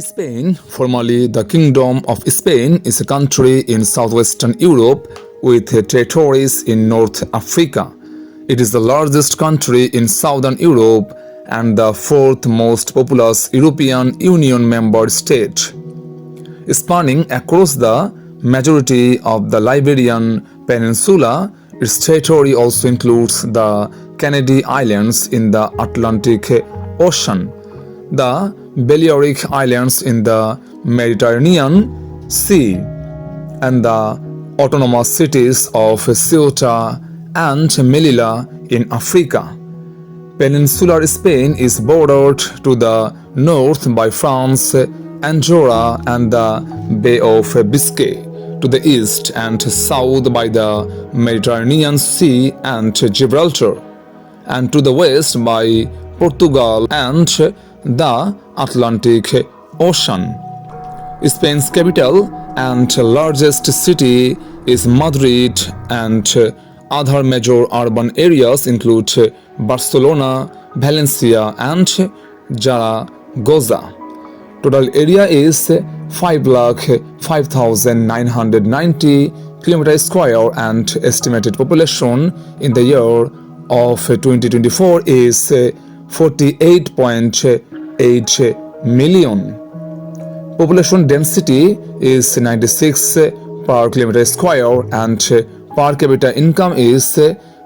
Spain, formerly the Kingdom of Spain, is a country in southwestern Europe with territories in North Africa. It is the largest country in southern Europe and the fourth most populous European Union member state. Spanning across the majority of the Iberian Peninsula, its territory also includes the Canary Islands in the Atlantic Ocean, the Balearic Islands in the Mediterranean Sea, and the autonomous cities of Ceuta and Melilla in Africa. Peninsular Spain is bordered to the north by France, Andorra, and the Bay of Biscay, to the east and south by the Mediterranean Sea and Gibraltar, and to the west by Portugal and the Atlantic Ocean. Spain's capital and largest city is Madrid, and other major urban areas include Barcelona, Valencia, and Zaragoza. Total area is 5,05,990 km square, and estimated population in the year of 2024 is 48.8 million. Population density is 96 per kilometer square, and per capita income is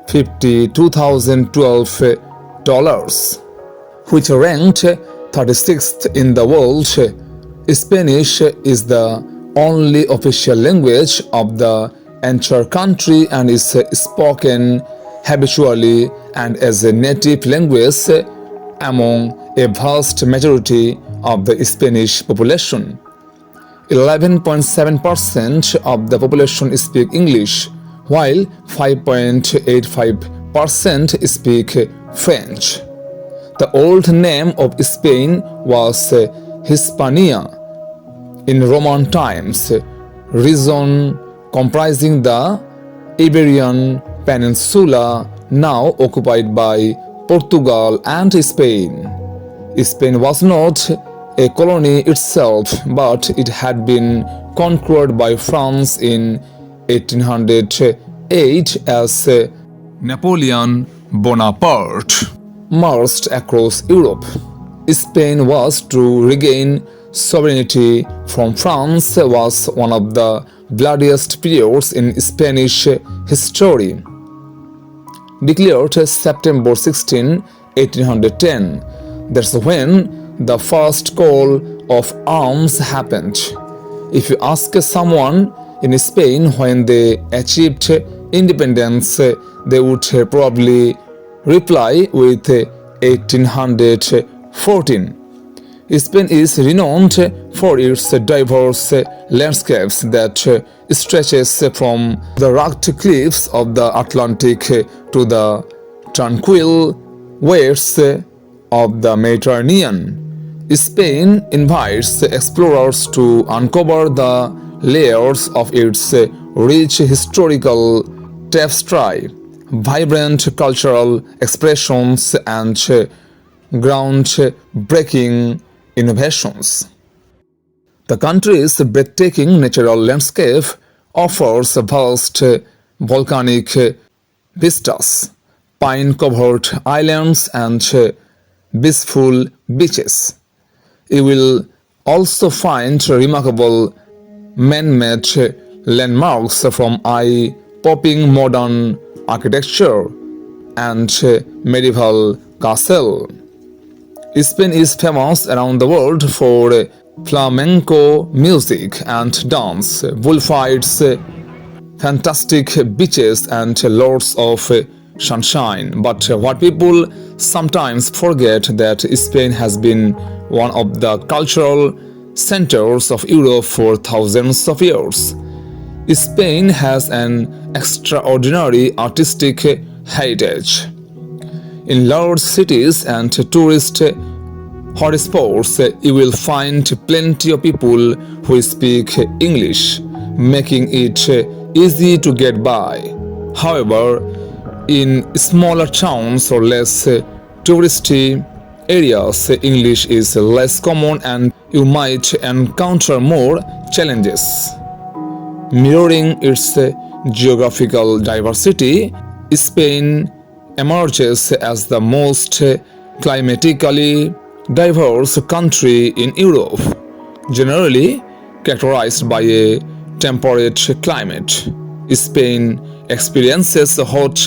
$52,012, which ranked 36th in the world. Spanish is the only official language of the entire country and is spoken habitually and as a native language among a vast majority of the Spanish population. 11.7% of the population speak English, while 5.85% speak French. The old name of Spain was Hispania. In Roman times, region comprising the Iberian Peninsula, now occupied by Portugal and Spain. Spain was not a colony itself, but it had been conquered by France in 1808 as Napoleon Bonaparte marched across Europe. Spain was to regain sovereignty from France was one of the bloodiest periods in Spanish history. Declared September 16, 1810, that's when the first call of arms happened. If you ask someone in Spain when they achieved independence, they would probably reply with 1814. Spain is renowned for its diverse landscapes that stretches from the rugged cliffs of the Atlantic to the tranquil wastes of the Mediterranean. Spain invites explorers to uncover the layers of its rich historical tapestry, vibrant cultural expressions, and groundbreaking innovations. The country's breathtaking natural landscape offers vast volcanic vistas, pine-covered islands, and peaceful beaches. You will also find remarkable man-made landmarks from eye-popping modern architecture and medieval castle. Spain is famous around the world for flamenco music and dance, bullfights, fantastic beaches, and lots of sunshine. But what people sometimes forget that Spain has been one of the cultural centers of Europe for thousands of years. Spain has an extraordinary artistic heritage. In large cities and tourist hotspots, you will find plenty of people who speak English, making it easy to get by. However, in smaller towns or less touristy areas, English is less common and you might encounter more challenges. Mirroring its geographical diversity, Spain emerges as the most climatically diverse country in Europe, generally characterized by a temperate climate. Spain experiences hot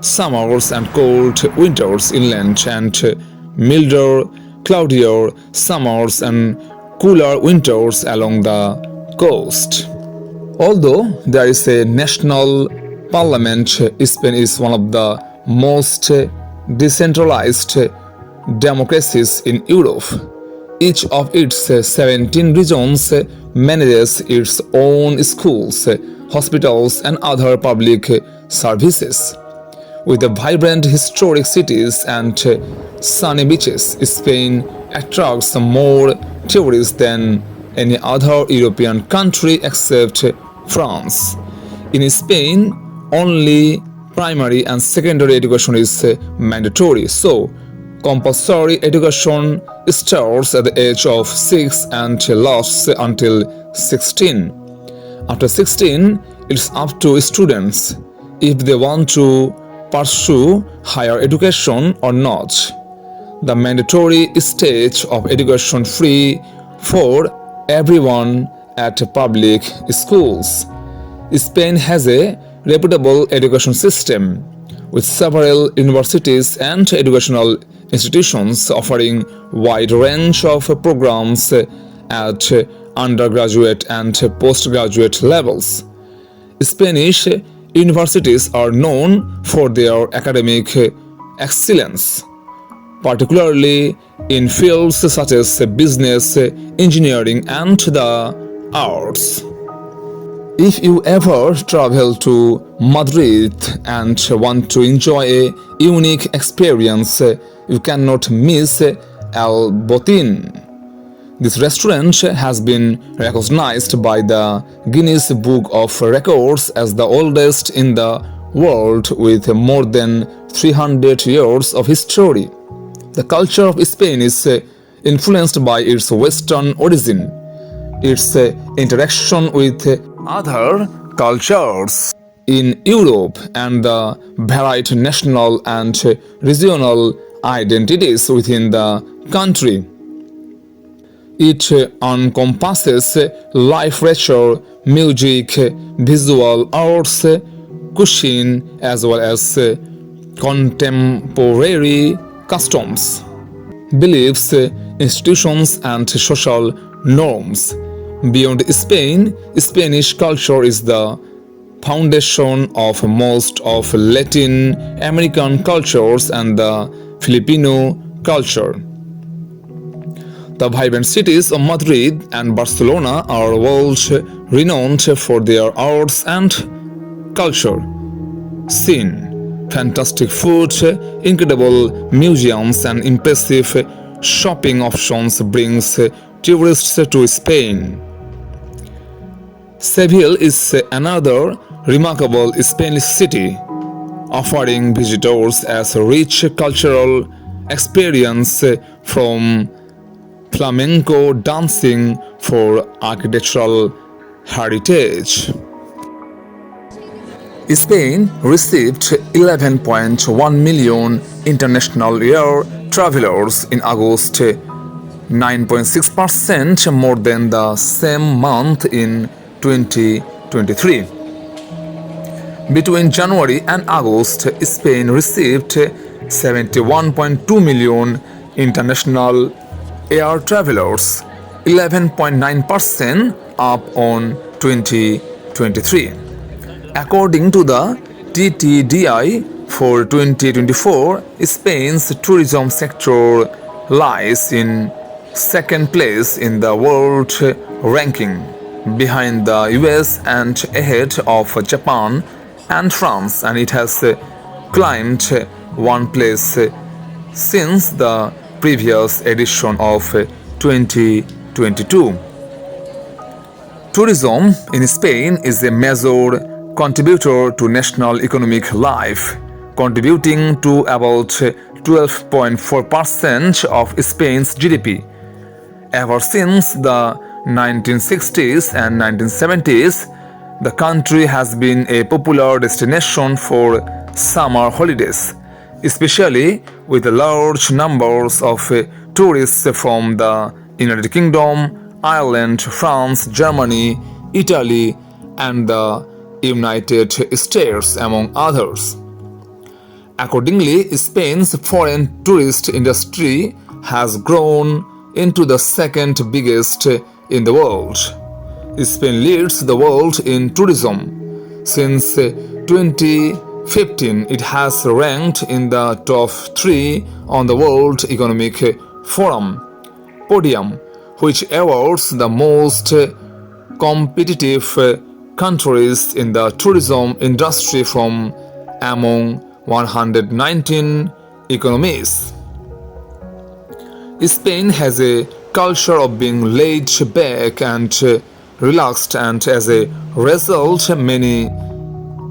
summers and cold winters inland and milder, cloudier summers and cooler winters along the coast. Although there is a national parliament, Spain is one of the most decentralized democracies in Europe. Each of its 17 regions manages its own schools, hospitals, and other public services. With vibrant historic cities and sunny beaches, Spain attracts more tourists than any other European country except France. In Spain, only primary and secondary education is mandatory, so compulsory education starts at the age of 6 and lasts until 16. After 16, it's up to students if they want to pursue higher education or not. The mandatory stage of education free for everyone at public schools. Spain has a reputable education system with several universities and educational institutions offering wide range of programs at undergraduate and postgraduate levels. Spanish universities are known for their academic excellence, particularly in fields such as business, engineering, and the arts. If you ever travel to Madrid and want to enjoy a unique experience, you cannot miss El Botín. This restaurant has been recognized by the Guinness Book of Records as the oldest in the world with more than 300 years of history. The culture of Spain is influenced by its Western origin, its interaction with other cultures in Europe, and the varied national and regional identities within the country. It encompasses literature, music, visual arts, cuisine, as well as contemporary customs, beliefs, institutions, and social norms. Beyond Spain, Spanish culture is the foundation of most of Latin American cultures and the Filipino culture. The vibrant cities of Madrid and Barcelona are world renowned for their arts and culture scene. Fantastic food, incredible museums, and impressive shopping options brings tourists to Spain. Seville is another remarkable Spanish city, offering visitors a rich cultural experience from flamenco dancing for architectural heritage. Spain received 11.1 million international air travelers in August, 9.6% more than the same month in 2023. Between January and August, Spain received 71.2 million international air travelers, 11.9% up on 2023. According to the TTDI for 2024, Spain's tourism sector lies in second place in the world ranking, behind the US and ahead of Japan and France, and it has climbed one place since the previous edition of 2022. Tourism in Spain is a major contributor to national economic life, contributing to about 12.4% of Spain's GDP. Ever since the 1960s and 1970s, the country has been a popular destination for summer holidays, especially with large numbers of tourists from the United Kingdom, Ireland, France, Germany, Italy, and the United States, among others. Accordingly, Spain's foreign tourist industry has grown into the second biggest in the world. Spain leads the world in tourism. Since 2015, it has ranked in the top 3 on the World Economic Forum podium, which awards the most competitive countries in the tourism industry from among 119 economies. Spain has a culture of being laid back and relaxed, and as a result, many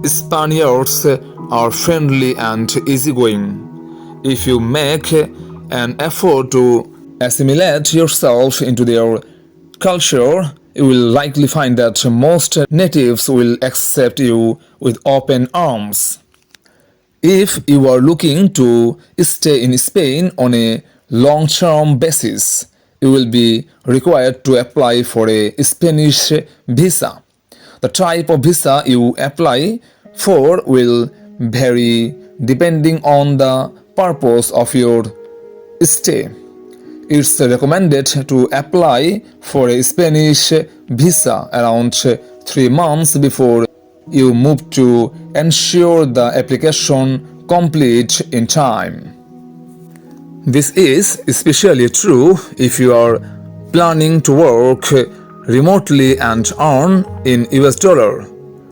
Spaniards are friendly and easygoing. If you make an effort to assimilate yourself into their culture, you will likely find that most natives will accept you with open arms. If you are looking to stay in Spain on a long-term basis, you will be required to apply for a Spanish visa. The type of visa you apply for will vary depending on the purpose of your stay. It's recommended to apply for a Spanish visa around 3 months before you move to ensure the application complete in time. This is especially true if you are planning to work remotely and earn in US dollar.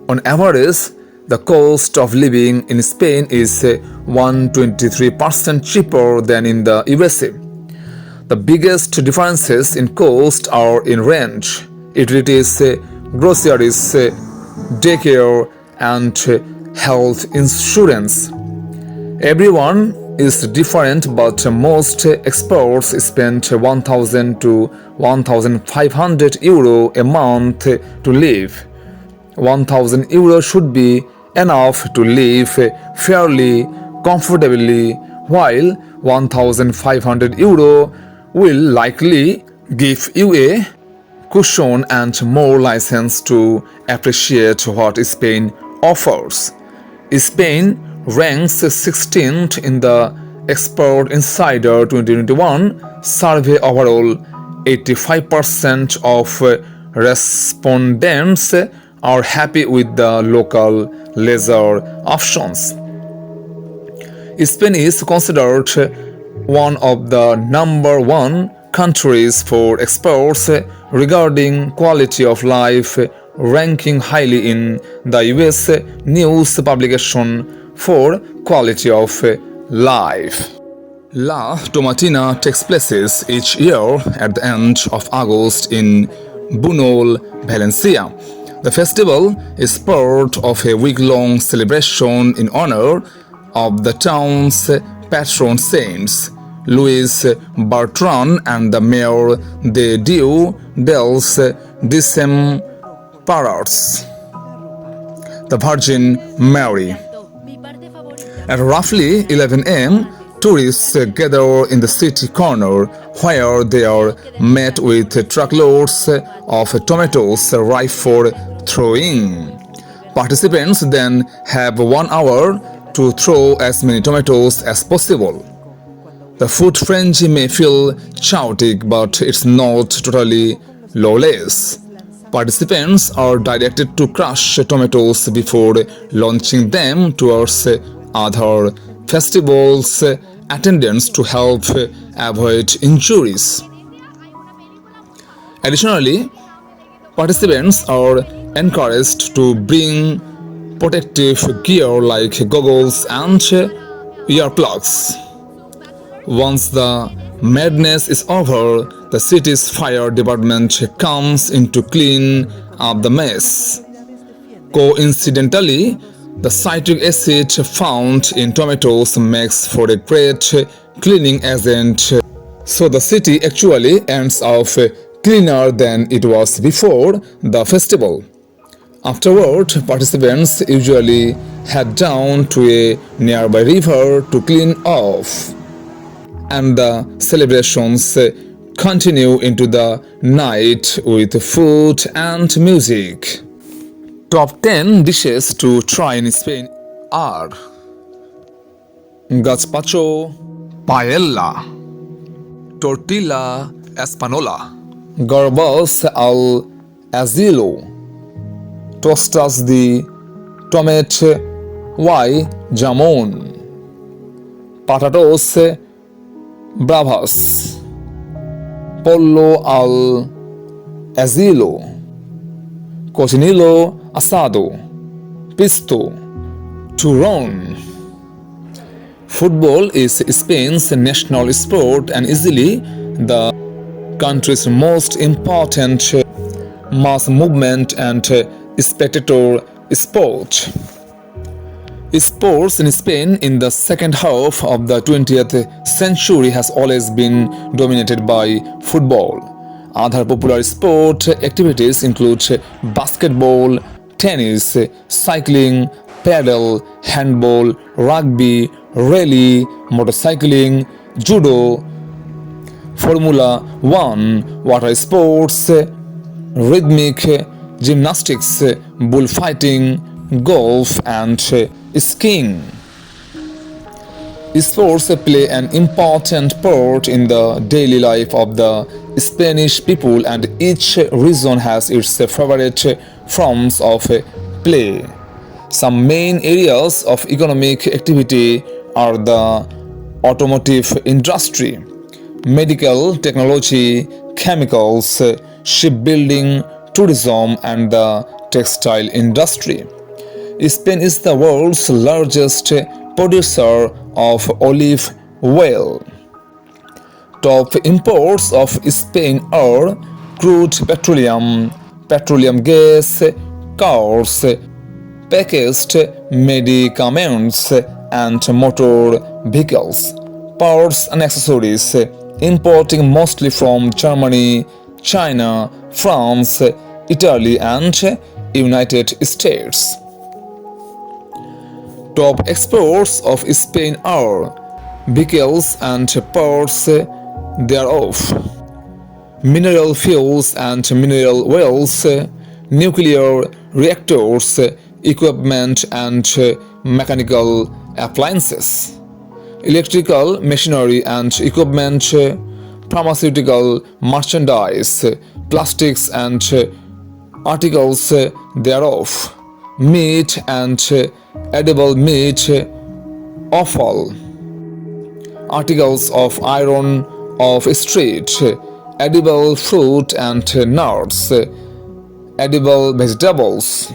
On average, the cost of living in Spain is 123% cheaper than in the USA. The biggest differences in cost are in rent, utilities, groceries, daycare, and health insurance. Everyone is different, but most experts spend 1,000 to 1,500 euro a month to live. 1,000 euro should be enough to live fairly comfortably, while 1,500 euro will likely give you a cushion and more license to appreciate what Spain offers. Spain ranks 16th in the Expert Insider 2021 survey overall. 85% of respondents are happy with the local leisure options. Spain is considered one of the number 1 countries for experts regarding quality of life, ranking highly in the US news publication for quality of life. La Tomatina takes place each year at the end of August in Bunol, Valencia. The festival is part of a week-long celebration in honor of the town's patron saints, Louis Bertrand and the Mayor de Dieu dels Desemparats, the Virgin Mary. At roughly 11 a.m., tourists gather in the city corner, where they are met with truckloads of tomatoes ripe for throwing. Participants then have 1 hour to throw as many tomatoes as possible. The food frenzy may feel chaotic, but it's not totally lawless. Participants are directed to crush tomatoes before launching them towards other festivals attendants to help avoid injuries. Additionally, participants are encouraged to bring protective gear like goggles and earplugs. Once the madness is over, the city's fire department comes in to clean up the mess. Coincidentally, The citric acid found in tomatoes makes for a great cleaning agent, so the city actually ends up cleaner than it was before the festival. Afterward, participants usually head down to a nearby river to clean off, and the celebrations continue into the night with food and music. Top 10 dishes to try in Spain are gazpacho, paella, tortilla española, garbas al azilo, tostas de tomate y jamón, patatos bravas, pollo al azilo, cocinillo asado, pisto, turrón. Football is Spain's national sport and easily the country's most important mass movement and spectator sport. Sports in Spain in the second half of the 20th century has always been dominated by football. Other popular sport activities include basketball, tennis, cycling, paddle, handball, rugby, rally, motorcycling, judo, Formula One, water sports, rhythmic gymnastics, bullfighting, golf, and skiing. Sports play an important part in the daily life of the Spanish people, and each region has its favorite forms of play. Some main areas of economic activity are the automotive industry, medical technology, chemicals, shipbuilding, tourism, and the textile industry. Spain is the world's largest producer of olive oil. Top imports of Spain are crude petroleum, petroleum gas, cars, packaged medicaments, and motor vehicles, parts and accessories, importing mostly from Germany, China, France, Italy, and United States. Top exports of Spain are vehicles and parts thereof, mineral fuels and mineral oils, nuclear reactors, equipment and mechanical appliances, electrical machinery and equipment, pharmaceutical merchandise, plastics and articles thereof, meat and edible meat, offal, articles of iron of street, edible fruit and nuts, edible vegetables.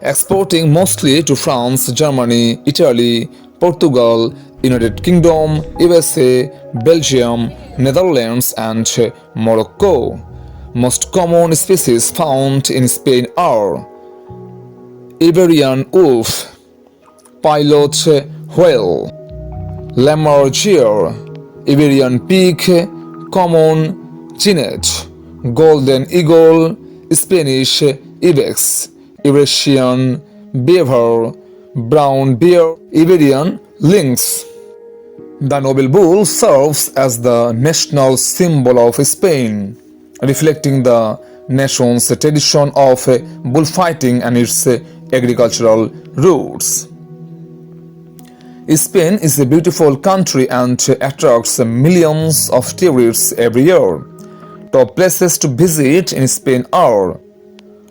Exporting mostly to France, Germany, Italy, Portugal, United Kingdom, USA, Belgium, Netherlands, and Morocco. Most common species found in Spain are Iberian wolf, pilot whale, lemur deer, Iberian pig, common genet, golden eagle, Spanish ibex, Eurasian beaver, brown bear, Iberian lynx. The noble bull serves as the national symbol of Spain, reflecting the nation's tradition of bullfighting and its agricultural roots. Spain is a beautiful country and attracts millions of tourists every year. Top places to visit in Spain are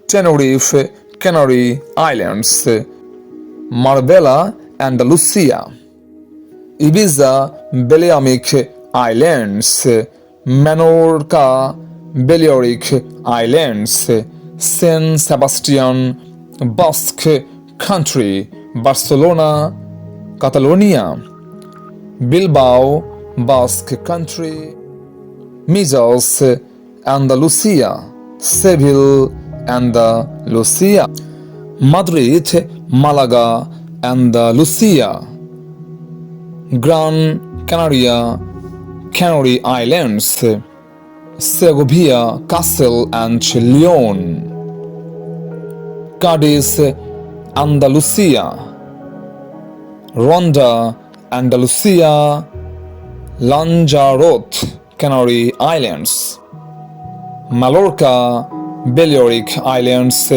Tenerife, Canary Islands, Marbella, Andalusia, Ibiza, Balearic Islands, Menorca, Balearic Islands, San Sebastian, Basque Country, Barcelona, Catalonia, Bilbao, Basque Country, Mijos, Andalusia, Seville, Andalusia, Madrid, Malaga, Andalusia, Gran Canaria, Canary Islands, Segovia, Castle and Leon, Cadiz, Andalusia, Ronda, Andalusia, Lanzarote, Canary Islands, Mallorca, Balearic Islands,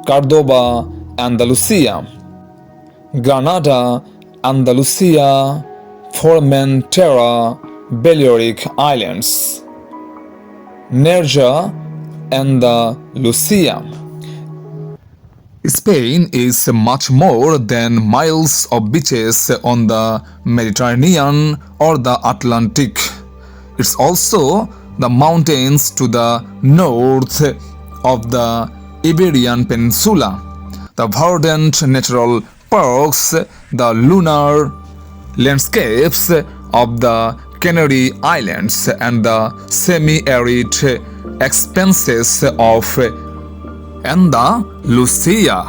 Cordoba, Andalusia, Granada, Andalusia, Formentera, Balearic Islands, Nerja, Andalusia. Spain is much more than miles of beaches on the Mediterranean or the Atlantic. It's also the mountains to the north of the Iberian Peninsula, the verdant natural parks, the lunar landscapes of the Canary Islands, and the semi-arid expanses of Andalusia.